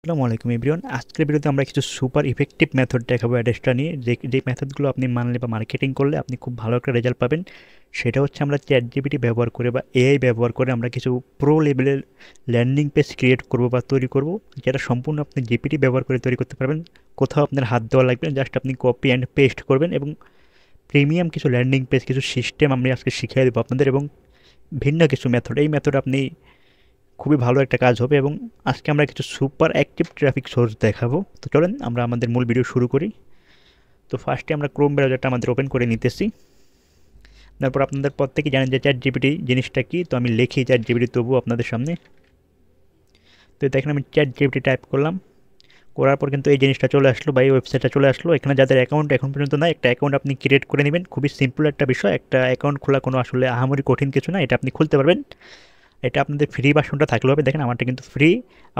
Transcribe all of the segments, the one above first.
আসসালামু আলাইকুম এভরিওয়ান। আজকের ভিডিওতে আমরা কিছু সুপার ইফেক্টিভ মেথড দেখাবো অ্যাডেসটা নিয়ে, যে মেথডগুলো আপনি মানলে বা মার্কেটিং করলে আপনি খুব ভালো একটা রেজাল্ট পাবেন। সেটা হচ্ছে আমরা চ্যাট জিপিটি ব্যবহার করে বা এআই ব্যবহার করে আমরা কিছু প্রো লেভেলের ল্যান্ডিং পেজ ক্রিয়েট করব বা তৈরি করব, যেটা সম্পূর্ণ আপনি জিপিটি ব্যবহার করে তৈরি করতে পারবেন। কোথাও আপনার হাত দেওয়া লাগবে না, জাস্ট আপনি কপি অ্যান্ড পেস্ট করবেন এবং প্রিমিয়াম কিছু ল্যান্ডিং পেজ, কিছু সিস্টেম আমি আজকে শিখিয়ে দেবো আপনাদের, এবং ভিন্ন কিছু মেথড। এই মেথড আপনি খুবই ভালো একটা কাজ হবে, এবং আজকে আমরা কিছু সুপার অ্যাক্টিভ ট্রাফিক সোর্স দেখাবো। তো চলেন আমরা আমাদের মূল ভিডিও শুরু করি। তো ফার্স্টে আমরা ক্রোম ব্রাউজারটা আমাদের ওপেন করে নিতেছি। তারপর আপনাদের প্রত্যেকেই জানেন যে চ্যাট জিপিটি জিনিসটা কি, তো আমি লিখি চ্যাট জিপিটি তবু আপনাদের সামনে। তো দেখেন আমি চ্যাট জিপিটি টাইপ করলাম, করার পর কিন্তু এই জিনিসটা চলে আসলো বা এই ওয়েবসাইটটা চলে আসলো। এখানে যাদের অ্যাকাউন্ট এখন পর্যন্ত নাই, একটা অ্যাকাউন্ট আপনি ক্রিয়েট করে নেবেন। খুবই সিম্পল একটা বিষয়, একটা অ্যাকাউন্ট খোলা কোনো আসলে আহামরি কঠিন কিছু না, এটা আপনি খুলতে পারবেন। এটা আপনাদের ফ্রি ভার্সনটা থাকলে হবে। দেখেন আমারটা কিন্তু ফ্রি,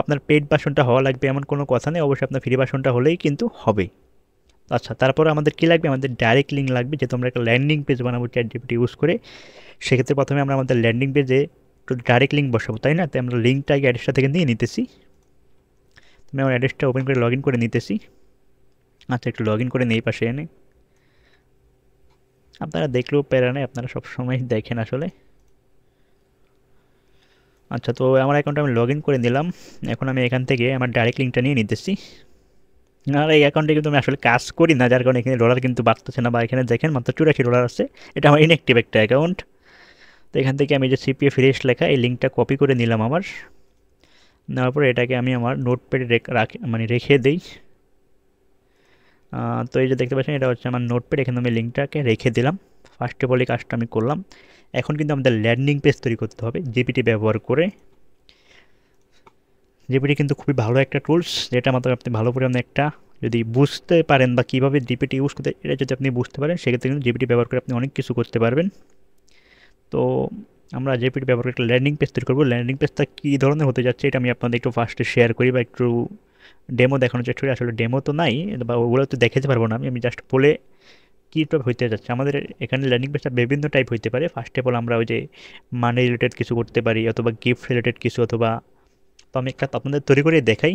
আপনার পেইড ভার্সনটা হওয়া লাগবে এমন কোনো কথা নেই, অবশ্যই আপনার ফ্রি ভার্সনটা হলেই কিন্তু হবে। আচ্ছা, তারপর আমাদের কী লাগবে, আমাদের ডাইরেক্ট লিঙ্ক লাগবে, যেহেতু আমরা একটা ল্যান্ডিং পেজ বানাবো চ্যাট জিপিটি ইউজ করে। সেক্ষেত্রে প্রথমে আমরা আমাদের ল্যান্ডিং পেজে একটু ডাইরেক্ট লিঙ্ক বসাবো, তাই না? তাই আমরা লিঙ্কটা আগে অ্যাড্রেসটা থেকে নিয়ে নিতেছি। আমি আমার অ্যাড্রেসটা ওপেন করে লগ ইন করে নিতেছি। আচ্ছা, একটু লগ ইন করে নেই পাশে এনে। আপনারা দেখলেও প্যারা নেই, আপনারা সবসময় দেখেন আসলে। আচ্ছা, তো আমার অ্যাকাউন্টে আমি লগ ইন করে নিলাম। এখন আমি এখান থেকে আমার ডাইরেক্ট লিঙ্কটা নিয়ে নিতেছি। আর এই অ্যাকাউন্টে কিন্তু আমি আসলে কাজ করি না, যার কারণে এখানে ডলার কিন্তু বাড়তেছে না, বা এখানে দেখেন মাত্র $84 আছে। এটা আমার ইনঅ্যাক্টিভ একটা অ্যাকাউন্ট। তো এখান থেকে আমি যে সিপিএ ফ্রেশ লেখা এই লিঙ্কটা কপি করে নিলাম আমার। নেওয়ার পরে এটাকে আমি আমার নোটপ্যাডে রেখে দিই। তো এই যে দেখতে পাচ্ছেন, এটা হচ্ছে আমার নোটপ্যাড, এখানে আমি লিঙ্কটাকে রেখে দিলাম। ফার্স্ট অফ অল এই কাজটা আমি করলাম। এখন কিন্তু আমাদের ল্যান্ডিং পেজ তৈরি করতে হবে জিপিটি ব্যবহার করে। জিপিটি কিন্তু খুবই ভালো একটা টুলস, যেটা মাত্র আপনি ভালো পরিমাণে একটা যদি বুঝতে পারেন বা কীভাবে জিপিটি ইউজ করতে, এটা যদি আপনি বুঝতে পারেন, সেক্ষেত্রে কিন্তু জিপিটি ব্যবহার করে আপনি অনেক কিছু করতে পারবেন। তো আমরা জিপিটি ব্যবহার করে একটা ল্যান্ডিং পেজ তৈরি করবো। ল্যান্ডিং পেজটা কী ধরনের হতে যাচ্ছে এটা আমি আপনাদের একটু ফার্স্টে শেয়ার করি, বা একটু ডেমো দেখানোর চেষ্টা করি। আসলে ডেমো তো নাই, বা ওগুলো তো দেখাতে পারবো না, আমি জাস্ট বলে কী টাইপ হইতে যাচ্ছে। আমাদের এখানে ল্যান্ডিং পেজটা বিভিন্ন টাইপ হইতে পারে। ফার্স্ট অফ অল আমরা ওই যে মানি রিলেটেড কিছু করতে পারি, অথবা গিফট রিলেটেড কিছু, অথবা, তো আমি একটা আপনাদের তৈরি করে দেখাই।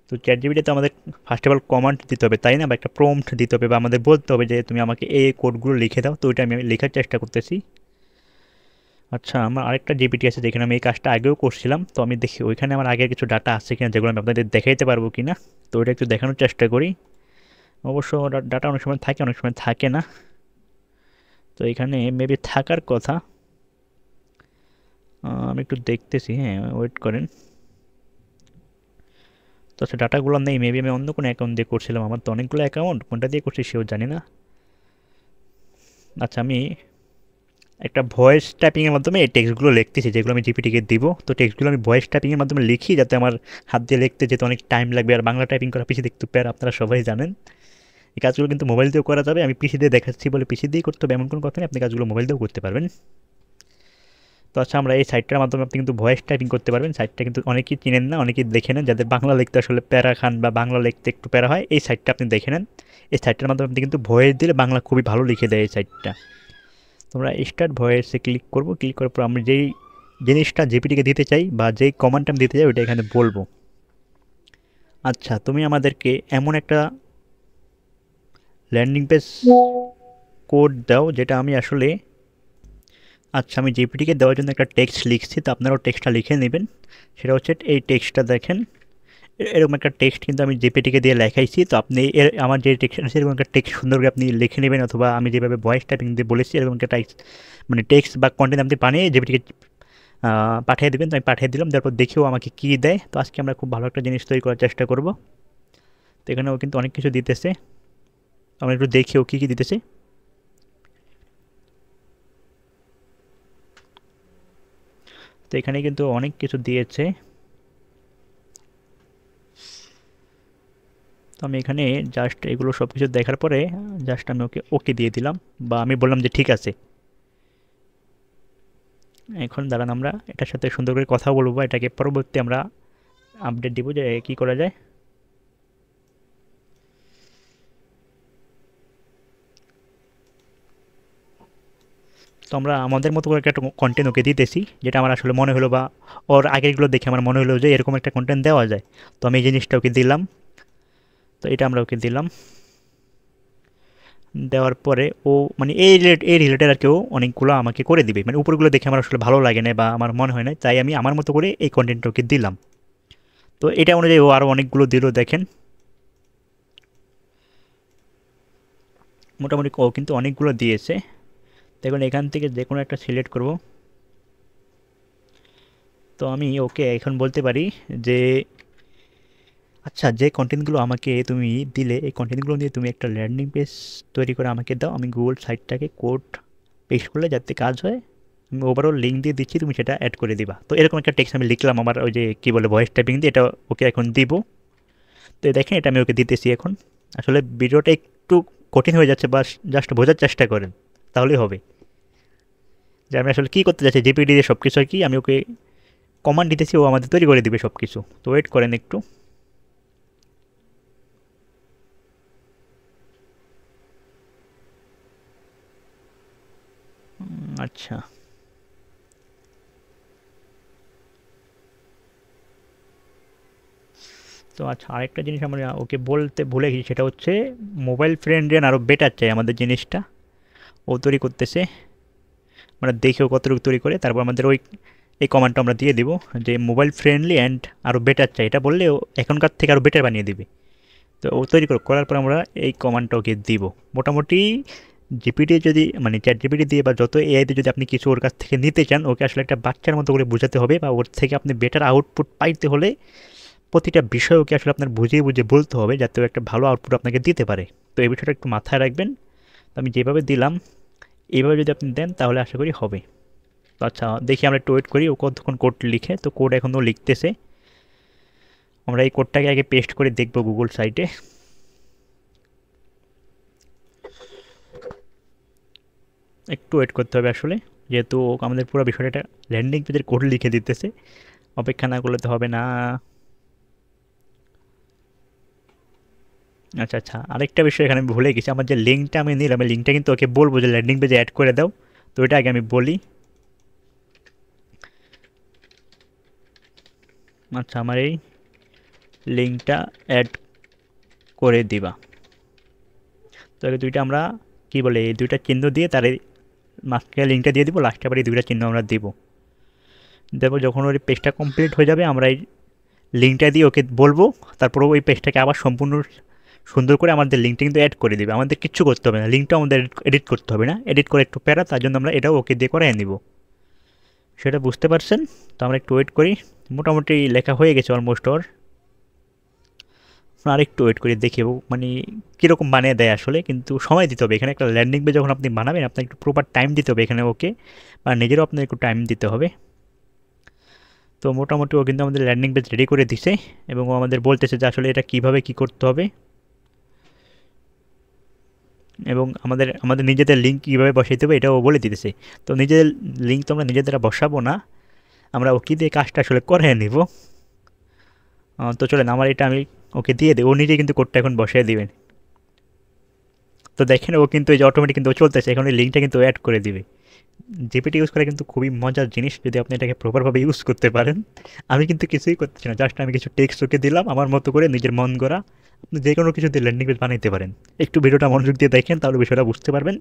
তো চ্যাট জিপিটিতে আমাদের ফার্স্ট অফ অল কমান্ড দিতে হবে, তাই না? বা একটা প্রম্পট দিতে হবে, বা আমাদের বলতে হবে যে তুমি আমাকে এই কোডগুলো লিখে দাও। তো ওইটা আমি লেখার চেষ্টা করতেছি। আচ্ছা, আমার আরেকটা জিপিটি আছে যেখানে আমি এই কাজটা আগেও করছিলাম। তো আমি দেখি ওইখানে আমার আগের কিছু ডাটা আছে কিনা, যেগুলো আমি আপনাদের দেখাইতে পারবো কিনা। তো ওইটা একটু দেখানোর চেষ্টা করি। অবশ্য ডাটা অনেক সময় থাকে, অনেক সময় থাকে না। তো এখানে মেবি থাকার কথা। আমি একটু দেখতেছি, হ্যাঁ, ওয়েট করেন। তো আচ্ছা, ডাটাগুলো নেই, মেবি আমি অন্য কোনো অ্যাকাউন্ট দিয়ে করছিলাম। আমার তো অনেকগুলো অ্যাকাউন্ট, কোনটা দিয়ে করছি সেও জানি না। আচ্ছা, আমি একটা ভয়েস টাইপিংয়ের মাধ্যমে এই টেক্সটগুলো লিখতেছি, যেগুলো আমি জিপিটিকে দিব। তো টেক্সটগুলো আমি ভয়েস টাইপিংয়ের মাধ্যমে লিখি, যাতে আমার হাত দিয়ে লিখতে যেতে অনেক টাইম লাগবে। আর বাংলা টাইপিং করা পিসি দেখতে প্যার, আপনারা সবাই জানেন। এই কাজগুলো কিন্তু মোবাইল দিয়েও করা যাবে। আমি পিসি দিয়ে দেখাচ্ছি বলে পিসি দিয়েই করতে হবে এমন কোনো কথা নেই, আপনি কাজগুলো মোবাইল দিয়েও করতে পারবেন। তো আচ্ছা, আমরা এই সাইটটার মাধ্যমে আপনি কিন্তু ভয়েস টাইপিং করতে পারবেন। সাইটটা কিন্তু অনেকেই চিনেন না, অনেকেই দেখে নেন, যাদের বাংলা লিখতে আসলে প্যারা খান বা বাংলা লিখতে একটু প্যারা হয়, এই সাইটটা আপনি দেখে নেন। এই সাইটটার মাধ্যমে আপনি কিন্তু ভয়েস দিলে বাংলা খুবই ভালো লিখে দেয় এই সাইটটা। তোমরা স্টার্ট ভয়েসে ক্লিক করবো, ক্লিক করার পর আমি যেই জিনিসটা জিপিটিকে দিতে চাই বা যেই কমান্ডটা আমি দিতে চাই ওইটা এখানে বলবো। আচ্ছা, তুমি আমাদেরকে এমন একটা ল্যান্ডিং পেজ কোড দাও যেটা আমি আসলে, আচ্ছা, আমি জিপিটিকে দেওয়ার জন্য একটা টেক্সট লিখছি, তো আপনারাও টেক্সটটা লিখে নেবেন। সেটা হচ্ছে এই টেক্সটটা দেখেন, এরকম একটা টেক্সট কিন্তু আমি জিপিটিকে দিয়ে লেখাইছি। তো আপনি আমার যে টেক্সট আছে এরকম একটা টেক্সট সুন্দর করে আপনি লিখে নেবেন, অথবা আমি যেভাবে ভয়েস টাইপিং দিয়ে বলেছি এরকম একটা টেক্সট, মানে টেক্সট বা কন্টেন্ট আপনি বানিয়ে জিপিটিকে পাঠিয়ে দেবেন। তো আমি পাঠিয়ে দিলাম, তারপর দেখেও আমাকে কী দেয়। তো আজকে আমরা খুব ভালো একটা জিনিস তৈরি করার চেষ্টা করব। তো এখানেও কিন্তু অনেক কিছু দিতেছে, আমরা একটু দেখেও কী কী দিতেছে। তো এখানে কিন্তু অনেক কিছু দিয়েছে। তো আমি এখানে জাস্ট এগুলো সব কিছু দেখার পরে জাস্ট আমি ওকে ওকে দিয়ে দিলাম, বা আমি বললাম যে ঠিক আছে। এখন দাঁড়ান, আমরা এটার সাথে সুন্দর করে কথা বলবো, এটাকে পরবর্তী আমরা আপডেট দিব যে কী করা যায়। তো আমরা আমাদের মতো করে একটা কন্টেন্ট ওকে দিতেছি, যেটা আমার আসলে মনে হলো বা ওর আগেরগুলো দেখে আমার মনে হলো যে এরকম একটা কন্টেন্ট দেওয়া যায়। তো আমি এই জিনিসটা ওকে দিলাম। তো এটা আমরা ওকে দিলাম। দেওয়ার পরে ও মানে এই রিলেটেড আর কেউ অনেকগুলো আমাকে করে দিবে, মানে উপরগুলো দেখে আমার আসলে ভালো লাগে না বা আমার মনে হয় না, তাই আমি আমার মতো করে এই কন্টেন্টটা ওকে দিলাম। তো এটা অনুযায়ী ও আরও অনেকগুলো দিল, দেখেন মোটামুটি ও কিন্তু অনেকগুলো দিয়েছে। দেখুন এখান থেকে যে কোনো একটা সিলেক্ট করব। তো আমি ওকে এখন বলতে পারি যে আচ্ছা, যে কন্টেন্টগুলো আমাকে তুমি দিলে এই কন্টেন্টগুলো দিয়ে তুমি একটা ল্যান্ডিং পেজ তৈরি করে আমাকে দাও, আমি গুগল সাইটটাকে কোড পেস্ট করলে যাতে কাজ হয়, আমি ওভারঅল লিঙ্ক দিয়ে দিচ্ছি, তুমি সেটা অ্যাড করে দিবা। তো এরকম একটা টেক্সট আমি লিখলাম আমার ওই যে কী বলে ভয়েস টাইপিং দিয়ে, এটা ওকে এখন দিব। তো দেখেন এটা আমি ওকে দিতেছি এখন। আসলে ভিডিওটা একটু কঠিন হয়ে যাচ্ছে, বা জাস্ট বোঝার চেষ্টা করেন তাহলেই হবে যে আমি আসলে কী করতে যাচ্ছি। জিপিটি দিয়ে সব কিছু আর কি আমি ওকে কমান্ড দিতেছি, ও আমাদের তৈরি করে দিবে সব কিছু। তো ওয়েট করেন একটু। আচ্ছা, তো আচ্ছা আরেকটা জিনিস আমরা ওকে বলতে ভুলে গেছি, সেটা হচ্ছে মোবাইল ফ্রেন্ডলি আরও বেটার চাই আমাদের জিনিসটা। ও তৈরি করতেছে, মানে দেখেও কতটুকু তৈরি করে, তারপর আমাদের ওই এই কমান্ডটা আমরা দিয়ে দিব যে মোবাইল ফ্রেন্ডলি অ্যান্ড আরও বেটার চাই, এটা বললে ও এখনকার থেকে আরও বেটার বানিয়ে দিবে। তো ও তৈরি করার পর আমরা এই কমান্ডটা ওকে দিব। মোটামুটি জিপিটি যদি মানে চ্যাট জিপিটি দিয়ে বা যত এআইতে যদি আপনি কিছু ওর কাছ থেকে নিতে চান, ওকে আসলে একটা বাচ্চার মতো করে বোঝাতে হবে, বা ওর থেকে আপনি বেটার আউটপুট পাইতে হলে প্রতিটা বিষয় ওকে আসলে আপনার বুঝিয়ে বুঝিয়ে বলতে হবে, যাতে ও একটা ভালো আউটপুট আপনাকে দিতে পারে। তো এই বিষয়টা একটু মাথায় রাখবেন। তো আমি যেভাবে দিলাম এইভাবে যদি আপনি দেন তাহলে আশা করি হবে। তো আচ্ছা দেখি আমরা একটু ওয়েট করি ও কতক্ষণ কোড লিখে। তো কোড এখনও লিখতেছে। আমরা এই কোডটাকে আগে পেস্ট করে দেখব গুগল সাইটে। একটু ওয়েট করতে হবে আসলে, যেহেতু আমাদের পুরো বিষয়টা ল্যান্ডিং পেজের কোড লিখে দিতেছে। অপেক্ষা না করলে তো হবে না। আচ্ছা আচ্ছা, আরেকটা বিষয় এখানে আমি ভুলে গেছি, আমার যে লিঙ্কটা আমি নিলাম এই লিঙ্কটা কিন্তু ওকে বলবো যে ল্যান্ডিং পেজে অ্যাড করে দাও। তো এটা আগে আমি বলি। আচ্ছা, আমার এই লিঙ্কটা অ্যাড করে দিবা। তো এই দুইটা আমরা কি বলে এই দুইটা চিহ্ন দিয়ে তার মাঝখানে লিঙ্কটা দিয়ে দিব, লাস্টে আবার এই দুইটা চিহ্ন আমরা দিব। দেবো যখন ওই পেজটা কমপ্লিট হয়ে যাবে আমরা এই লিঙ্কটা দিয়ে ওকে বলবো, তারপর ওই পেজটাকে আবার সম্পূর্ণ সুন্দর করে আমাদের লিঙ্কটা কিন্তু অ্যাড করে দেবে। আমাদের কিচ্ছু করতে হবে না, লিঙ্কটা আমাদের এডিট করতে হবে না, এডিট করে একটু প্যারা, তার জন্য আমরা এটাও ওকে দিয়ে করাই নিব। সেটা বুঝতে পারছেন? তো আমরা একটু ওয়েট করি। মোটামুটি লেখা হয়ে গেছে অলমোস্ট ওর। আর একটু ওয়েট করি দেখি ও মানে কীরকম বানিয়ে দেয় আসলে, কিন্তু সময় দিতে হবে এখানে। একটা ল্যান্ডিং পেজ যখন আপনি বানাবেন আপনার একটু প্রপার টাইম দিতে হবে এখানে ওকে, বা নিজেরও আপনার একটু টাইম দিতে হবে। তো মোটামুটি ও কিন্তু আমাদের ল্যান্ডিং পেজ রেডি করে দিছে, এবং ও আমাদের বলতেছে যে আসলে এটা কীভাবে কী করতে হবে, এবং আমাদের আমাদের নিজেদের লিঙ্ক কীভাবে বসাইতে হবে এটাও বলে দিতেছে। তো নিজেদের লিঙ্ক তো আমরা নিজের দ্বারা বসাবো না, আমরা ওকে দিয়ে কাজটা আসলে করে নিব। তো চলেন আমার এটা আমি ওকে দিয়ে দিই, ও নিজে কিন্তু কোডটা এখন বসাই দিবেন। তো দেখেন ও কিন্তু এই যে অটোমেটিক কিন্তু ও চলতেছে, এখন এই লিঙ্কটা কিন্তু অ্যাড করে দিবে। জিপিটি ইউজ করা কিন্তু খুবই মজার জিনিস যদি আপনি এটাকে প্রপারভাবে ইউজ করতে পারেন। আমি কিন্তু কিছুই করতেছি না, জাস্ট আমি কিছু টেক্সট ওকে দিলাম আমার মতো করে নিজের মন গড়া। আপনি যে কোনো কিছু দিয়ে ল্যান্ডিং পেজ বানাইতে পারেন। একটু ভিডিওটা মনোযোগ দিয়ে দেখেন তাহলে বিষয়টা বুঝতে পারবেন।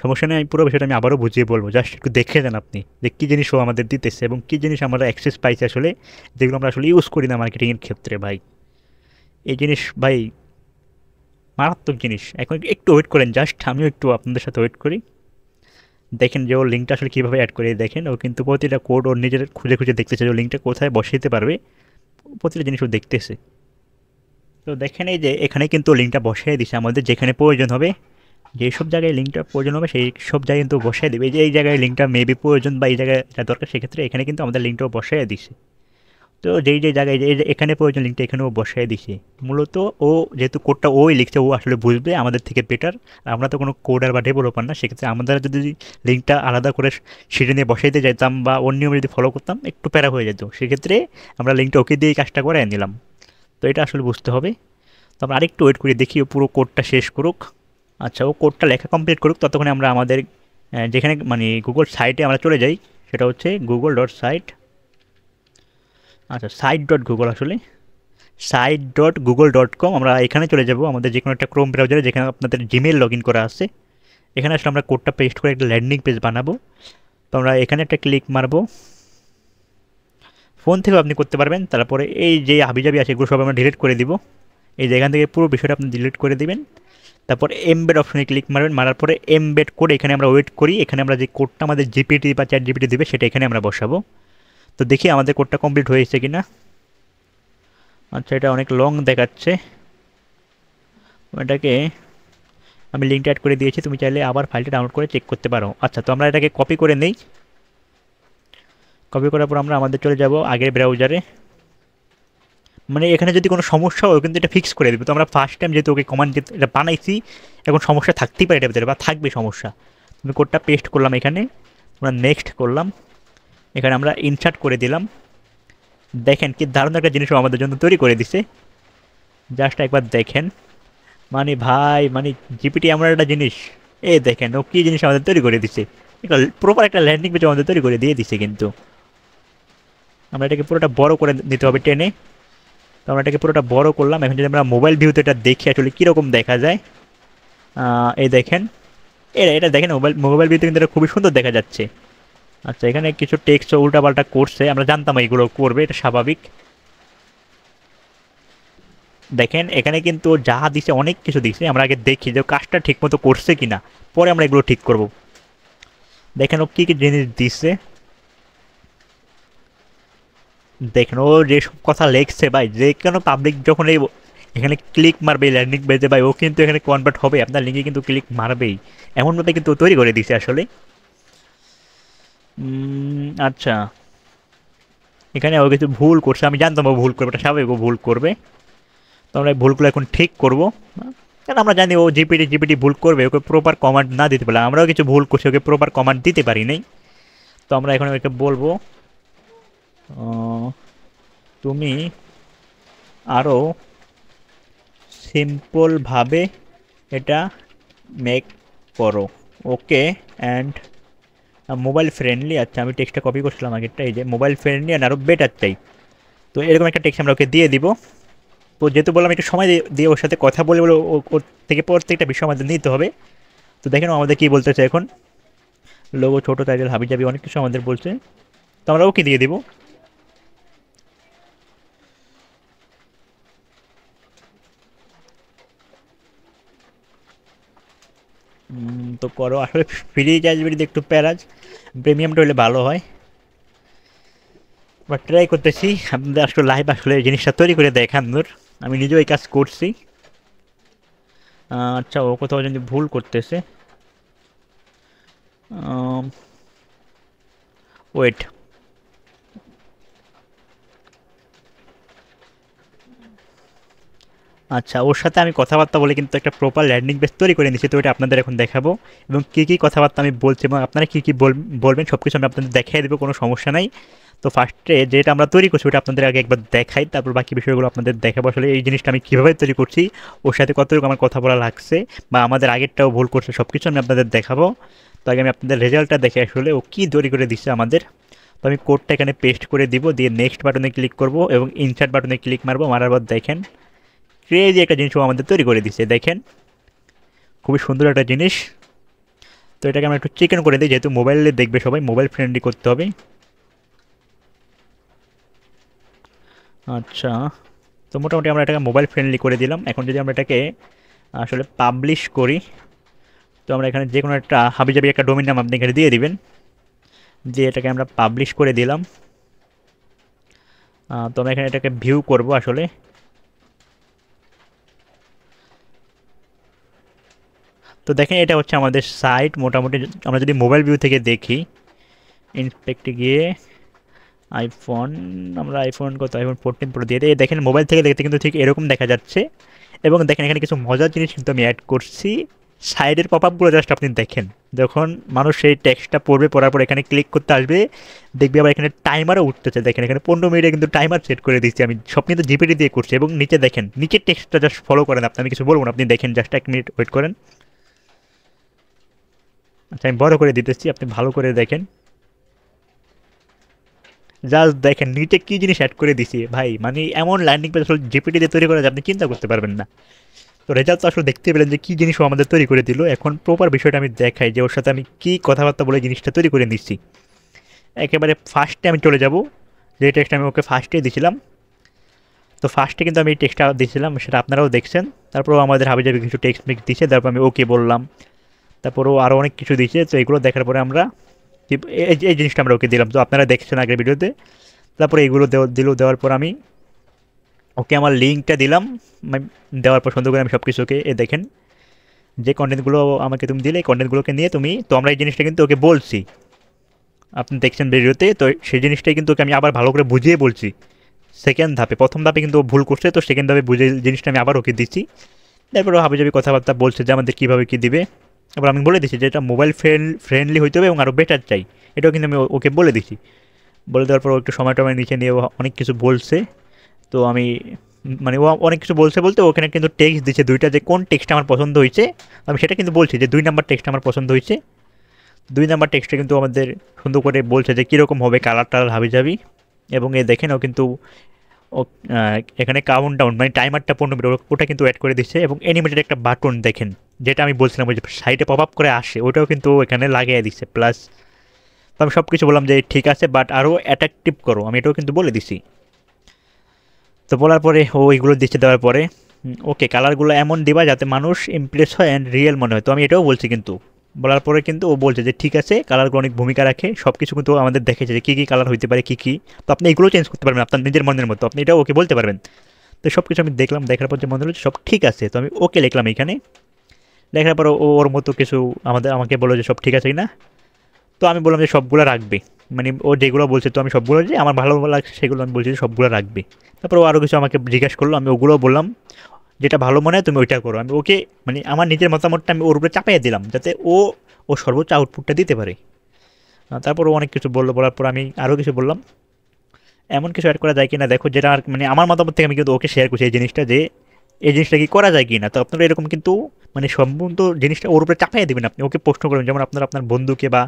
সমস্যা নেই, আমি পুরো বিষয়টা আমি আবারও বুঝিয়ে বলবো, জাস্ট একটু দেখে যান আপনি যে কী জিনিস ও আমাদের দিতেছে এবং কী জিনিস আমরা অ্যাক্সেস পাইছি আসলে, যেগুলো আমরা আসলে ইউজ করি না মার্কেটিংয়ের ক্ষেত্রে ভাই। এই জিনিস ভাই মারাত্মক জিনিস। এখন একটু ওয়েট করেন, জাস্ট আমিও একটু আপনাদের সাথে ওয়েট করি। দেখেন যে ওর লিঙ্কটা আসলে কীভাবে অ্যাড করে, দেখেন ও কিন্তু প্রতিটা কোড ওর নিজের খুঁজে খুঁজে দেখতেছে যে ও লিঙ্কটা কোথায় বসাইতে পারবে, প্রতিটা জিনিস ও দেখতেছে। তো দেখেন এই যে এখানে কিন্তু লিঙ্কটা বসাই দিছে আমাদের, যেখানে প্রয়োজন হবে যেই সব জায়গায় লিঙ্কটা প্রয়োজন হবে সেই সব জায়গায় কিন্তু বসাই দেবে। এই যে এই জায়গায় লিঙ্কটা মেবি প্রয়োজন বা এই জায়গায় এটা দরকার, সেক্ষেত্রে এখানে কিন্তু আমাদের লিঙ্কটাও বসাই দিছে। তো যেই যে জায়গায় যে এখানে প্রয়োজন লিঙ্কটা এখানেও বসাই দিছে। মূলত ও যেহেতু কোডটা ওই লিখছে, ও আসলে বুঝবে আমাদের থেকে বেটার। আমরা তো কোনো কোডার বা ডেভেলপার না, সেক্ষেত্রে আমরা যদি লিঙ্কটা আলাদা করে সেটা নিয়ে বসাইতে যাইতাম বা ওর নিয়ম যদি ফলো করতাম একটু প্যারা হয়ে যেত। সেক্ষেত্রে আমরা লিঙ্কটা ওকে দিয়ে কাজটা করে নিলাম। তো এটা আসলে বুঝতে হবে। তো আমরা আরেকটু ওয়েট করি, দেখি ও পুরো কোডটা শেষ করুক। আচ্ছা, ও কোডটা লেখা কমপ্লিট করুক, ততক্ষণে আমরা আমাদের যেখানে মানে গুগল সাইটে আমরা চলে যাই, সেটা হচ্ছে google.site, আচ্ছা site.google, আসলে site.google.com। আমরা এখানে চলে যাব আমাদের যে কোনো একটা ক্রোম ব্রাউজারে যেখানে আপনাদের জিমেল লগ ইন করা আছে। এখানে আসলে আমরা কোডটা পেস্ট করে একটা ল্যান্ডিং পেজ বানাবো। তো আমরা এখানে একটা ক্লিক মারবো, ফোন থেকেও আপনি করতে পারবেন। তারপরে এই যে হাবিজাবি আছে এগুলো সব আমরা ডিলিট করে দিব। এই জায়গা থেকে পুরো বিষয়টা আপনি ডিলিট করে দিবেন। তারপর এমবেড অপশনে ক্লিক মারবেন, মারার পরে এমবেড কোড এখানে আমরা ওয়েট করি। এখানে আমরা যে কোডটা আমাদের জিপিটি বা চ্যাট জিপিটি দেবে সেটা এখানে আমরা বসাবো। তো দেখি আমাদের কোডটা কমপ্লিট হয়েছে কিনা। আচ্ছা, এটা অনেক লং দেখাচ্ছে, এটাকে আমি লিঙ্কটা অ্যাড করে দিয়েছি, তুমি চাইলে আবার ফাইলটা ডাউনলোড করে চেক করতে পারো। আচ্ছা, তো আমরা এটাকে কপি করে নেই। কপি করার পর আমরা আমাদের চলে যাব আগের ব্রাউজারে। মানে এখানে যদি কোনো সমস্যা হয় কিন্তু এটা ফিক্স করে দেবে। তো আমরা ফার্স্ট টাইম যেহেতু ওকে কমান্ড এটা বানাইছি, এখন সমস্যা থাকতেই পারে এটার ভিতরে বা থাকবে সমস্যা। তুমি কোডটা পেস্ট করলাম এখানে, আমরা নেক্সট করলাম, এখানে আমরা ইনসার্ট করে দিলাম। দেখেন কি দারুণ একটা জিনিসও আমাদের জন্য তৈরি করে দিছে, জাস্ট একবার দেখেন। মানে ভাই, মানে জিপিটি এমন একটা জিনিস, এই দেখেন ও কী জিনিস আমাদের তৈরি করে দিছে, একটা প্রপার একটা ল্যান্ডিং পেজ আমাদের তৈরি করে দিয়ে দিছে। কিন্তু আমরা এটাকে পুরোটা বড় করে নিতে হবে টেনে। তো আমরা এটাকে পুরোটা বড় করলাম। এখন যদি আমরা মোবাইল ভিউতে এটা দেখি আসলে কীরকম দেখা যায়, এই দেখেন, এটা দেখেন মোবাইল ভিউতে কিন্তু এটা খুবই সুন্দর দেখা যাচ্ছে। আচ্ছা, এখানে কিছু টেক্সট উল্টাপাল্টা করছে, আমরা জানতাম এইগুলো করবে, এটা স্বাভাবিক। দেখেন এখানে কিন্তু যা দিছে অনেক কিছু দিছে, আমরা আগে দেখি যে কাজটা ঠিকমতো করছে কিনা, পরে আমরা এগুলো ঠিক করব। দেখেন ও কী কী জিনিস দিছে, দেখেন ও যেসব কথা লেখছে ভাই, যে কোনো পাবলিক যখন এই এখানে ক্লিক মারবে ল্যান্ডিং পেজে ভাই, ও কিন্তু এখানে কনভার্ট হবে, আপনার লিঙ্কে কিন্তু ক্লিক মারবেই, এমনভাবে কিন্তু ও তৈরি করে দিছে আসলে। আচ্ছা, এখানে ও কিছু ভুল করছে, আমি জানতাম ও ভুল করবে, এটা স্বাভাবিক ও ভুল করবে। তো আমরা এই ভুলগুলো এখন ঠিক করব, কারণ আমরা জানি ও জিপিটি ভুল করবে, ওকে প্রপার কমান্ড না দিতে পারলে, আমরাও কিছু ভুল করছি, ওকে প্রপার কমান্ড দিতে পারি নাই। তো আমরা এখন ওকে বলবো তুমি আরও সিম্পলভাবে এটা মেক করো, ওকে, অ্যান্ড মোবাইল ফ্রেন্ডলি। আচ্ছা, আমি টেক্সটটা কপি করছিলাম আগেরটা, এই যে মোবাইল ফ্রেন্ডলি অ্যান্ড আরও বেটার চাই। তো এরকম একটা টেক্সট আমরা ওকে দিয়ে দিব। তো যেহেতু বললাম একটু সময় দিয়ে ওর সাথে কথা বলে বলে ওর থেকে প্রত্যেকটা বিষয় আমাদের নিতে হবে। তো দেখেন আমাদের কী বলতেছে এখন, লোগো ছোটো, টাইটেল হাবিজাবি অনেক কিছু আমাদের বলছে। তো আমরা ওকে দিয়ে দিব। তো করো, আসলে ফ্রি চার্জবিলিতে একটু প্যারাজ, প্রিমিয়ামটা হলে ভালো হয়। বা ট্রাই করতেছি আপনাদের আসলে লাইভ আসলে এই জিনিসটা তৈরি করে দেখানোর, আমি নিজেও এই কাজ করছি। আচ্ছা, ও কোথাও যদি ভুল করতেছে, ওয়েট, আচ্ছা ওর সাথে আমি কথাবার্তা বলে কিন্তু একটা প্রপার ল্যান্ডিং পেজ তৈরি করে নিচ্ছি। তো এটা আপনাদের এখন দেখাবো, এবং কী কী কথাবার্তা আমি বলছি এবং আপনারা কী কী বলবেন সব কিছু আমি আপনাদের দেখিয়ে দেবো, কোনো সমস্যা নাই। তো ফার্স্টে যেটা আমরা তৈরি করছি ওটা আপনাদের আগে একবার দেখাই, তারপর বাকি বিষয়গুলো আপনাদের দেখাবো আসলে এই জিনিসটা আমি কীভাবে তৈরি করছি, ওর সাথে কতটুকু আমার কথা বলা লাগছে, বা আমাদের আগেরটাও ভুল করছে, সব কিছু আমি আপনাদের দেখাবো। তো আগে আমি আপনাদের রেজাল্টটা দেখে আসলে ও কী তৈরি করে দিচ্ছে আমাদের। তো আমি কোডটা এখানে পেস্ট করে দিব, দিয়ে নেক্সট বাটনে ক্লিক করব এবং ইনসার্ট বাটনে ক্লিক মারবো, মারার পর দেখেন ক্রেজি একটা জিনিস আমাদের তৈরি করে দিচ্ছে, দেখেন খুবই সুন্দর একটা জিনিস। তো এটাকে আমরা একটু চিকেন করে দিই, যেহেতু মোবাইলে দেখবে সবাই, মোবাইল ফ্রেন্ডলি করতে হবে। আচ্ছা, তো মোটামুটি আমরা এটাকে মোবাইল ফ্রেন্ডলি করে দিলাম। এখন যদি আমরা এটাকে আসলে পাবলিশ করি, তো আমরা এখানে যে কোনো একটা হাবিজাবি একটা ডোমেইন নাম আপনি এখানে দিয়ে দিবেন, দিয়ে এটাকে আমরা পাবলিশ করে দিলাম। তো আমরা এখানে এটাকে ভিউ করব আসলে। তো দেখেন এটা হচ্ছে আমাদের সাইট মোটামুটি। আমরা যদি মোবাইল ভিউ থেকে দেখি, ইনস্পেক্টে গিয়ে আইফোন, আমরা আইফোন কত, আইফোন 14 প্রো দিয়ে দিই, দেখেন মোবাইল থেকে দেখতে কিন্তু ঠিক এরকম দেখা যাচ্ছে। এবং দেখেন এখানে কিছু মজার জিনিস কিন্তু আমি অ্যাড করছি, সাইডের পপ আপগুলো জাস্ট আপনি দেখেন, যখন মানুষ সেই টেক্সটটা পড়বে, পড়ার পর এখানে ক্লিক করতে আসবে, দেখবে আবার এখানে টাইমারও উঠতেছে। দেখেন এখানে 15 মিনিটে কিন্তু টাইমার সেট করে দিচ্ছি আমি, সব কিন্তু জিপিটি দিয়ে করছি। এবং নিচে দেখেন, নিচের টেক্সটটা জাস্ট ফলো করেন, আপনি আমি কিছু বলবো না, আপনি দেখেন, জাস্ট 1 মিনিট ওয়েট করেন। আচ্ছা আমি বড় করে দিতেছি, আপনি ভালো করে দেখেন। জাস্ট দেখেন নিচে কি জিনিস অ্যাড করে দিছি ভাই, মানে এমন ল্যান্ডিং পেজ আসলে জিপিটি দিয়ে তৈরি করা যায় আপনি চিন্তা করতে পারবেন না। তো রেজাল্ট তো আসলে দেখতে পেলেন যে কি জিনিস ও আমাদের তৈরি করে দিল। এখন প্রপার বিষয়টা আমি দেখাই যে ওর সাথে আমি কি কথাবার্তা বলে জিনিসটা তৈরি করে নিচ্ছি। একেবারে ফার্স্টে আমি চলে যাব, যে টেক্সট আমি ওকে ফার্স্টেই দিয়েছিলাম। তো ফার্স্টে কিন্তু আমি এই টেক্সটটা দিয়েছিলাম, সেটা আপনারাও দেখছেন। তারপরও আমাদের হাবিজাবি কিছু টেক্সট মিক্স দিচ্ছে, তারপর আমি ওকে বললাম। তারপরও আরও অনেক কিছু দিচ্ছে, তো এগুলো দেখার পরে আমরা এই জিনিসটা আমরা ওকে দিলাম, তো আপনারা দেখছেন আগের ভিডিওতে। তারপরে এইগুলো দেওয়ার পর আমি ওকে আমার লিঙ্কটা দিলাম। দেওয়ার পর সুন্দর করে আমি সব কিছু ওকে দেখেন যে কন্টেন্টগুলো আমাকে তুমি দিলে, এই কন্টেন্টগুলোকে নিয়ে তুমি, তো আমরা এই জিনিসটা কিন্তু ওকে বলছি, আপনি দেখছেন ভিডিওতে। তো সেই জিনিসটাই কিন্তু ওকে আমি আবার ভালো করে বুঝিয়ে বলছি সেকেন্ড ধাপে। প্রথম ধাপে কিন্তু ও ভুল করছে, তো সেকেন্ড ধাপে বুঝে জিনিসটা আমি আবার ওকে দিচ্ছি। তারপর ও হাবিজাবি কথাবার্তা বলছে যে আমাদের কীভাবে কী দিবে। এবার আমি বলে দিচ্ছি যে এটা মোবাইল ফ্রেন্ডলি হইতে হবে এবং আরও বেটার চাই, এটাও কিন্তু আমি ওকে বলে দিচ্ছি। বলে দেওয়ার পর ও একটু সময় টময় নিচে নিয়ে ও অনেক কিছু বলছে। তো আমি মানে ও অনেক কিছু বলছে বলতে ওখানে কিন্তু টেক্সট দিচ্ছে দুইটা, যে কোন টেক্সট আমার পছন্দ হয়েছে। আমি সেটা কিন্তু বলছি যে 2 নাম্বার টেক্সট আমার পছন্দ হয়েছে। 2 নাম্বার টেক্সটে কিন্তু আমাদের সুন্দর করে বলছে যে কীরকম হবে কালার টালার হাবিজাবি। এবং এ দেখেন ও কিন্তু ও এখানে কাউন্ট ডাউন মানে টাইমারটা 15 মিনিট ওটা কিন্তু অ্যাড করে দিচ্ছে। এবং অ্যানিমেটেড একটা বাটন দেখেন, যেটা আমি বলছিলাম ওই যে সাইডে পপ আপ করে আসে, ওটাও কিন্তু এখানে লাগিয়ে দিচ্ছে প্লাস। তো আমি সব কিছু বললাম যে ঠিক আছে বাট আরও অ্যাট্রাকটিভ করো, আমি এটাও কিন্তু বলে দিছি। তো বলার পরে ও এইগুলো দিচ্ছে, দেওয়ার পরে ওকে কালারগুলো এমন দিবা যাতে মানুষ ইমপ্রেস হয় অ্যান্ড রিয়েল মনে হয়। তো আমি এটাও বলছি কিন্তু। বলার পরে কিন্তু ও বলছে যে ঠিক আছে, কালারগুলো অনেক ভূমিকা রাখে, সব কিছু কিন্তু আমাদের দেখেছে যে কী কী কালার হইতে পারে কী কী। তো আপনি এগুলো চেঞ্জ করতে পারবেন আপনার নিজের মনের মতো, আপনি এটাও ওকে বলতে পারবেন। তো সব কিছু আমি দেখলাম, দেখার পর যে মনে হলো সব ঠিক আছে, তো আমি ওকে লিখলাম এখানে। দেখার পর ও ওর মতো কিছু আমাকে বললো যে সব ঠিক আছে কি না। তো আমি বললাম যে সবগুলো রাখবে, মানে ও যেগুলো বলছে তো আমি সবগুলো যে আমার ভালো লাগছে সেগুলো আমি বলছি যে সবগুলো রাখবে। তারপর ও আরও কিছু আমাকে জিজ্ঞাসা করলো, আমি ওগুলো বললাম যেটা ভালো মনে হয় তুমি ওইটা করো। আমি ওকে মানে আমার নিজের মতামতটা আমি ওর উপরে চাপিয়ে দিলাম যাতে ও ও সর্বোচ্চ আউটপুটটা দিতে পারে। তারপর ও অনেক কিছু বললো, বলার পর আমি আরও কিছু বললাম এমন কিছু অ্যাড করা যায় কিনা দেখো, যেটা আর মানে আমার মতামত থেকে আমি কিন্তু ওকে শেয়ার করছি এই জিনিসটা, যে এই জিনিসটা কি করা যায় কি না। তো আপনারা এরকম কিন্তু মানে সম্পূর্ণ জিনিসটা ওর উপরে চাপিয়ে দেবেন, আপনি ওকে প্রশ্ন করবেন যেমন আপনার আপনার বন্ধুকে বা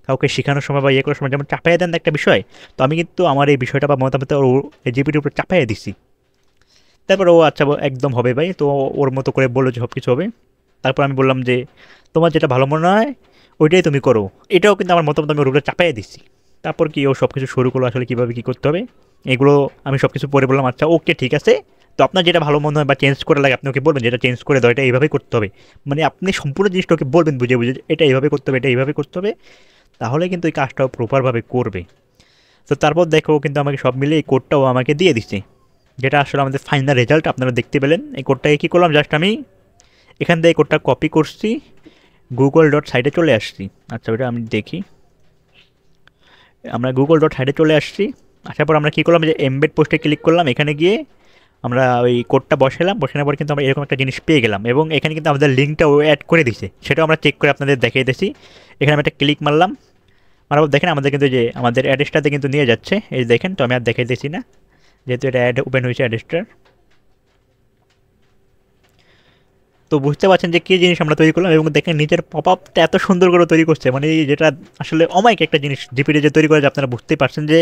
কাউকে শেখানোর সময় বা ইয়ে করার সময় যেমন চাপাইয়ে দেন একটা বিষয়। তো আমি কিন্তু আমার এই বিষয়টা বা মতামত ওর জিপিটির উপরে চাপাইয়ে দিচ্ছি। তারপর ও আচ্ছা একদম হবে ভাই, তো ওর মতো করে বললো যে সব কিছু হবে। তারপর আমি বললাম যে তোমার যেটা ভালো মনে হয় ওইটাই তুমি করো, এটাও কিন্তু আমার মতামত আমি ওর উপরে চাপাইয়ে দিচ্ছি। তারপর কি ও সব কিছু শুরু করলো আসলে কীভাবে কী করতে হবে এগুলো আমি সব কিছু পরে বললাম আচ্ছা ওকে ঠিক আছে। তো আপনার যেটা ভালো মনে হয় বা চেঞ্জ করে লাগে আপনি ওকে বলবেন যেটা চেঞ্জ করে দাও, এটা এইভাবেই করতে হবে। মানে আপনি সম্পূর্ণ জিনিসটা ওকে বলবেন বুঝে বুঝে এটা এইভাবে করতে হবে, এটা এইভাবে করতে হবে, তাহলে কিন্তু এই কাজটাও প্রপারভাবে করবে। তো তারপর দেখো কিন্তু আমাকে সব মিলে এই কোডটাও আমাকে দিয়ে দিচ্ছে, যেটা আসলে আমাদের ফাইনাল রেজাল্ট আপনারা দেখতে পেলেন। এই কোডটাকে কী করলাম, জাস্ট আমি এখান থেকে কোডটা কপি করছি, গুগল ডট সাইটে চলে আসছি। আচ্ছা ওটা আমি দেখি, আমরা গুগল ডট সাইটে চলে আসছি। আসার পর আমরা কী করলাম যে এমবেড পোস্টে ক্লিক করলাম, এখানে গিয়ে আমরা ওই কোডটা বসালাম, বসানোর পর কিন্তু আমরা এরকম একটা জিনিস পেয়ে গেলাম। এবং এখানে কিন্তু আমাদের লিঙ্কটাও অ্যাড করে দিছে, সেটাও আমরা চেক করে আপনাদের দেখিয়ে দিয়েছি। এখানে আমি একটা ক্লিক মারলাম, মারার পর দেখেন আমাদের কিন্তু যে আমাদের অ্যাড্রেসটাতে কিন্তু নিয়ে যাচ্ছে, এই দেখেন। তো আমি আর দেখাই দিয়েছি না যেহেতু এটা অ্যাড ওপেন হয়েছে অ্যাড্রেসটার। তো বুঝতে পারছেন যে কী জিনিস আমরা তৈরি করলাম। এবং দেখেন নিচের পপ আপটা এত সুন্দর করে তৈরি করছে, মানে যেটা আসলে অমায়িক একটা জিনিস জিপিটি যে তৈরি করা যায়, আপনারা বুঝতেই পারছেন যে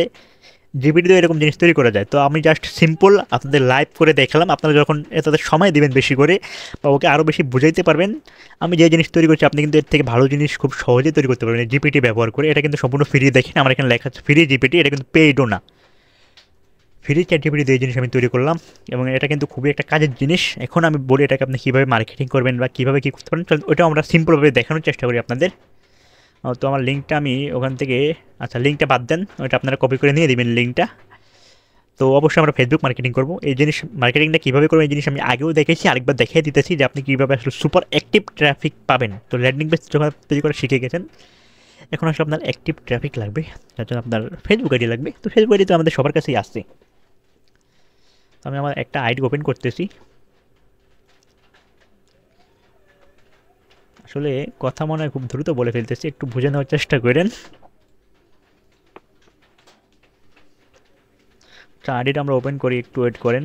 জিপিটিতে এরকম জিনিস তৈরি করা যায়। তো আমি জাস্ট সিম্পল আপনাদের লাইভ করে দেখালাম, আপনারা যখন তাদের সময় দিবেন বেশি করে বা ওকে আরও বেশি বুঝাইতে পারবেন আমি যে জিনিস তৈরি করছি, আপনি কিন্তু এর থেকে ভালো জিনিস খুব সহজেই তৈরি করতে পারবেন জিপিটি ব্যবহার করে। এটা কিন্তু সম্পূর্ণ ফ্রি, দেখেন আমার এখানে লেখা আছে ফ্রি জিপিটি, এটা কিন্তু পেইডও না, ফ্রি চ্যাট জিপিটি দিয়ে জিনিস আমি তৈরি করলাম। এবং এটা কিন্তু খুবই একটা কাজের জিনিস। এখন আমি বলি এটাকে আপনি কীভাবে মার্কেটিং করবেন বা কীভাবে কী করতে পারেন, ওইটাও আমরা সিম্পলভাবে দেখানোর চেষ্টা করি আপনাদের। তো আমার লিঙ্কটা আমি ওখান থেকে, আচ্ছা লিঙ্কটা বাদ দেন, ওইটা আপনারা কপি করে নিয়ে দেবেন লিঙ্কটা। তো অবশ্যই আমরা ফেসবুক মার্কেটিং করবো, এই জিনিস মার্কেটিংটা কীভাবে করবো এই জিনিস আমি আগেও দেখেছি, আরেকবার দেখিয়ে দিতেছি যে আপনি কীভাবে আসলে সুপার অ্যাক্টিভ ট্রাফিক পাবেন। তো ল্যান্ডিং পেজ যখন তৈরি করে শিখে গেছেন, এখন আসলে আপনার অ্যাক্টিভ ট্রাফিক লাগবে, যার জন্য আপনার ফেসবুক আইডি লাগবে। তো ফেসবুক আইডি তো আমাদের সবার কাছেই আসছে। তো আমি আমার একটা আইডি ওপেন করতেছি। আসলে কথা মনে হয় খুব দ্রুত বলে ফেলতেছি, একটু বুঝে নেওয়ার চেষ্টা করেন। আইডিটা আমরা ওপেন করি, একটু ওয়েট করেন।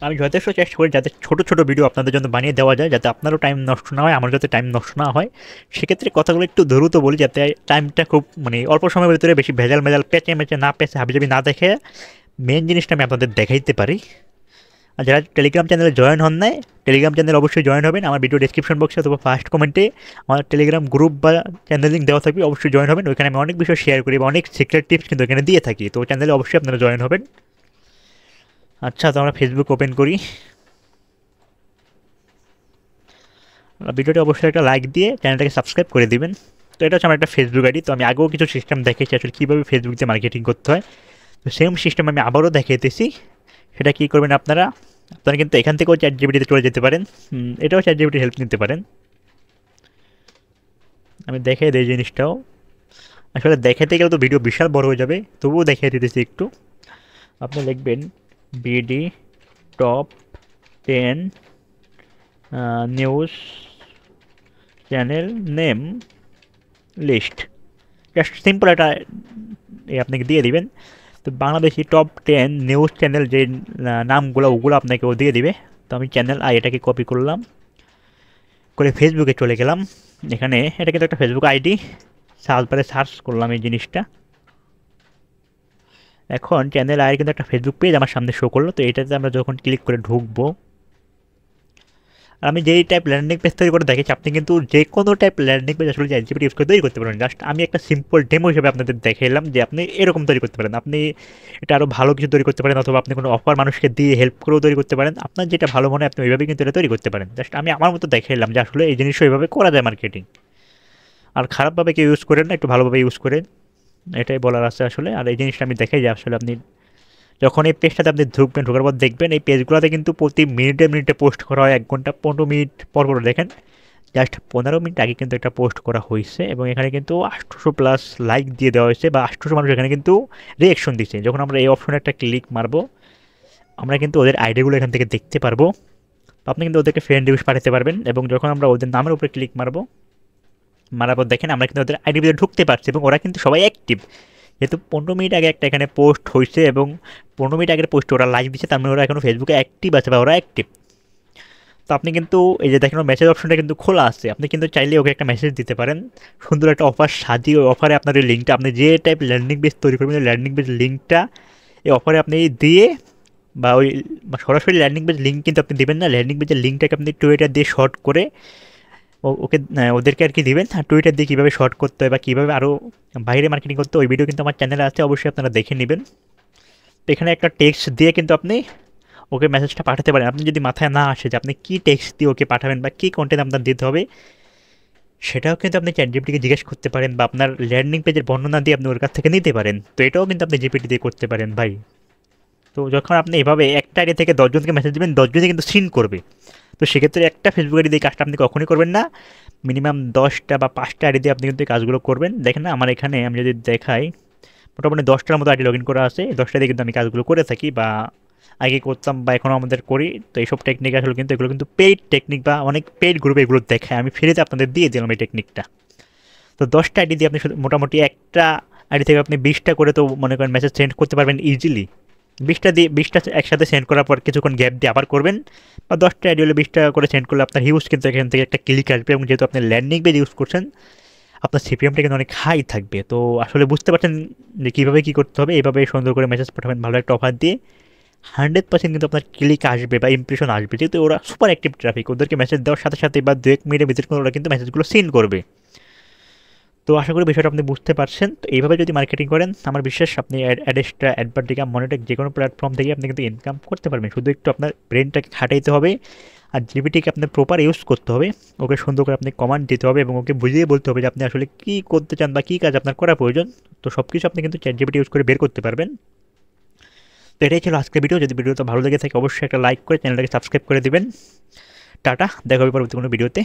আমি যথেষ্ট চেষ্টা করি যাতে ছোটো ছোটো ভিডিও আপনাদের জন্য বানিয়ে দেওয়া যায়, যাতে আপনারও টাইম নষ্ট না হয়, আমার যাতে টাইম নষ্ট না হয়। সেক্ষেত্রে কথাগুলো একটু দ্রুত বলি, যাতে টাইমটা খুব মানে অল্প সময়ের ভিতরে বেশি ভেজাল মেজাল পেঁচে মেচে না পেঁচে হাবিজাবি না দেখে মেন জিনিসটা আমি আপনাদের দেখাইতে পারি। আর যারা টেলিগ্রাম চ্যানেলে জয়েন হন নাই, টেলিগ্রাম চ্যানেল অবশ্যই জয়েন হবেন। আমার ভিডিও ডেসক্রিপশন বক্সে অথবা ফার্স্ট কমেন্টে আমার টেলিগ্রাম গ্রুপ বা চ্যানেল লিঙ্ক দেওয়া থাকবে, অবশ্যই জয়েন হবেন। ওইখানে আমি অনেক বিষয় শেয়ার করি বা অনেক সিক্রেট টিপস কিন্তু এখানে দিয়ে থাকি, তো চ্যানেলে অবশ্যই আপনারা জয়েন হবেন। আচ্ছা, তো আমরা ফেসবুক ওপেন করি। ভিডিওটি অবশ্যই একটা লাইক দিয়ে চ্যানেলটাকে সাবস্ক্রাইব করে দিবেন। তো এটা হচ্ছে আমার একটা ফেসবুক আইডি। তো আমি আগেও কিছু সিস্টেম দেখেছি আসলে কীভাবে ফেসবুক দিয়ে মার্কেটিং করতে হয়, তো সেম সিস্টেম আমি আবারও দেখাইতেছি। সেটা কী করবেন আপনারা কিন্তু এখান থেকেও চ্যাটজিপিটিতে চলে যেতে পারেন, এটাও চ্যাটজিপিটির হেল্প নিতে পারেন। আমি দেখাই দিই জিনিসটাও, আসলে দেখাতে গেলে তো ভিডিও বিশাল বড় হয়ে যাবে, তবুও দেখিয়ে দিতেছি একটু। আপনি লিখবেন BD top 10 news channel name list, just simple একটা আপনাকে দিয়ে দিবেন। তো বাংলাদেশি টপ 10 নিউজ চ্যানেল যে নামগুলো ওগুলো আপনাকে ও দিয়ে দিবে। তো আমি চ্যানেল এটাকে কপি করলাম, করে ফেসবুকে চলে গেলাম। এখানে এটা কিন্তু একটা ফেসবুক আইডি, সার্চ বারে সার্চ করলাম এই জিনিসটা। এখন চ্যানেল আয়ের কিন্তু একটা ফেসবুক পেজ আমার সামনে শো করলো। তো এটাতে আমরা যখন ক্লিক করে ঢুকবো, আর আমি যেই টাইপ ল্যান্ডিং পেজ তৈরি করে দেখেছি, আপনি কিন্তু যে কোনো টাইপ ল্যান্ডিং পেজ আসলে চ্যাটজিপিটি ইউজ করে তৈরি করতে পারেন। জাস্ট আমি একটা সিম্পল ডেমো হিসেবে আপনাদের দেখাইলাম যে আপনি এরকম তৈরি করতে পারেন। আপনি এটা আরও ভালো কিছু তৈরি করতে পারেন, অথবা আপনি কোনো অফার মানুষকে দিয়ে হেল্প করেও তৈরি করতে পারেন। আপনার যেটা ভালো মনে হয় আপনি ওইভাবেই কিন্তু এটা তৈরি করতে পারেন। জাস্ট আমি আমার মতো দেখাইলাম যে আসলে এই জিনিসও এইভাবে করা যায় মার্কেটিং। আর খারাপভাবে কেউ ইউজ করেন না, একটু ভালোভাবে ইউজ করেন, এটাই বলার আছে আসলে। আর এই জিনিসটা আমি দেখাই যে আসলে আপনি যখন এই পেজটাতে আপনি ঢুকবেন, ঢোকার পর দেখবেন এই পেজগুলোতে কিন্তু প্রতি মিনিটে মিনিটে পোস্ট করা হয়, 1 ঘন্টা 15 মিনিট পর পর। দেখেন জাস্ট 15 মিনিট আগে কিন্তু একটা পোস্ট করা হয়েছে, এবং এখানে কিন্তু 800+ লাইক দিয়ে দেওয়া হয়েছে, বা 800 মানুষ এখানে কিন্তু রিয়েকশন দিচ্ছে। যখন আমরা এই অপশনে একটা ক্লিক মারবো, আমরা কিন্তু ওদের আইডিগুলো এখান থেকে দেখতে পারবো। তো আপনি কিন্তু ওদেরকে ফ্রেন্ড রিকোয়েস্ট পাঠাতে পারবেন, এবং যখন আমরা ওদের নামের উপরে ক্লিক মারবো, মারার পর দেখেন আমরা কিন্তু ওদের আইডি ভিতরে ঢুকতে পারছি, এবং ওরা কিন্তু সবাই অ্যাক্টিভ। যেহেতু 15 মিনিট আগে একটা এখানে পোস্ট হয়েছে, এবং 15 মিনিট আগের পোস্টে ওরা লাইক দিচ্ছে, তার মানে ওরা এখনও ফেসবুকে অ্যাক্টিভ আছে বা ওরা অ্যাক্টিভ। তো আপনি কিন্তু এই যে দেখেন মেসেজ অপশনটা কিন্তু খোলা আছে, আপনি কিন্তু চাইলে ওকে একটা মেসেজ দিতে পারেন, সুন্দর একটা অফার সাজিয়ে। ওই অফারে আপনার ওই লিঙ্কটা, আপনি যে টাইপ ল্যান্ডিং পেজ তৈরি করবেন, ওই ল্যান্ডিং পেজ লিঙ্কটা এই অফারে আপনি দিয়ে, বা ওই সরাসরি ল্যান্ডিং পেজ লিঙ্ক কিন্তু আপনি দেবেন না, ল্যান্ডিং পেজের লিঙ্কটাকে আপনি টুইটার দিয়ে শর্ট করে ওকে ওদেরকে আর কি দিবেন। আর টুইটার দিয়ে কীভাবে শর্ট করতে হয় বা কীভাবে আরও বাইরে মার্কেটিং করতে হয়, ওই ভিডিও কিন্তু আমার চ্যানেলে আছে, অবশ্যই আপনারা দেখে নেবেন। তো এখানে একটা টেক্সট দিয়ে কিন্তু আপনি ওকে মেসেজটা পাঠাতে পারেন। আপনি যদি মাথায় না আসে যে আপনি কী টেক্সট দিয়ে ওকে পাঠাবেন বা কী কন্টেন্ট আপনার দিতে হবে, সেটাও কিন্তু আপনি চ্যাটজিপিটিকে জিজ্ঞেস করতে পারেন, বা আপনার ল্যান্ডিং পেজের বর্ণনা দিয়ে আপনি ওর কাছ থেকে নিতে পারেন। তো এটাও কিন্তু আপনি জিপিটি দিয়ে করতে পারেন ভাই। তো যখন আপনি এভাবে একটা আইডি থেকে 10 জনকে মেসেজ দেবেন, 10 জনই কিন্তু সিন করবে। তো সেক্ষেত্রে একটা ফেসবুক আইডি দিয়ে কাজটা আপনি কখনোই করবেন না, মিনিমাম 10টা বা 5টা আইডি দিয়ে আপনি কিন্তু এই কাজগুলো করবেন। দেখেন না আমার এখানে আমি যদি দেখাই, মোটামুটি 10টার মতো আইডি লগ ইন করা আছে, 10টা দিয়ে কিন্তু আমি কাজগুলো করে থাকি, বা আগে করতাম বা এখনও আমাদের করি। তো এইসব টেকনিক আসলে কিন্তু এগুলো কিন্তু পেইড টেকনিক, বা অনেক পেইড গ্রুপে এগুলো দেখায়, আমি ফ্রিতে আপনাদের দিয়ে দিলাম এই টেকনিকটা। তো 10টা আইডি দিয়ে আপনি মোটামুটি একটা আইডি থেকে আপনি 20টা করে তো মনে করেন মেসেজ সেন্ড করতে পারবেন ইজিলি। 20টা একসাথে সেন্ড করার পর কিছুক্ষণ গ্যাপ দিয়ে আবার করবেন, বা 10টা আইডি হলে 20টা করে সেন্ড করলে আপনার হিউজ কিন্তু এখান থেকে একটা ক্লিক আসবে, এবং যেহেতু আপনি ল্যান্ডিং পেজ ইউজ করছেন, আপনার সিপিএমটা কিন্তু অনেক হাই থাকবে। তো আসলে বুঝতে পারছেন যে কীভাবে কী করতে হবে। এইভাবে সুন্দর করে মেসেজ পাঠাবেন ভালো একটা অফার দিয়ে, 100% কিন্তু আপনার ক্লিক আসবে বা ইমপ্রেশন আসবে, যেহেতু ওরা সুপার অ্যাক্টিভ ট্রাফিক। ওদেরকে মেসেজ দেওয়ার সাথে সাথে বা 2-1 মিনিটের ভিতরে ওরা কিন্তু মেসেজগুলো সেন্ড করবে। তো আশা করি বিষয়টা আপনি বুঝতে পারছেন। তো এইভাবে যদি মার্কেটিং করেন, আমার বিশ্বাস আপনি অ্যাডেস্ট্রা, অ্যাডভার্টিকা, মনিটেক যে কোনো প্ল্যাটফর্ম থেকে আপনি কিন্তু ইনকাম করতে পারবেন। শুধু একটু আপনার ব্রেনটাকে খাটাইতে হবে, আর জিপিটিকে আপনার প্রপার ইউজ করতে হবে। ওকে সুন্দর করে আপনি কমান্ড দিতে হবে, এবং ওকে বুঝিয়ে বলতে হবে যে আপনি আসলে কী করতে চান বা কী কাজ আপনার করা প্রয়োজন। তো সব কিছু আপনি কিন্তু চ্যাট জিপিটি ইউজ করে বের করতে পারবেন। তো এটাই ছিল আজকের ভিডিও। যদি ভিডিওটা ভালো লেগে থাকে অবশ্যই একটা লাইক করে চ্যানেলটাকে সাবস্ক্রাইব করে দিবেন। টাটা, দেখা হবে পরবর্তী কোনো ভিডিওতে।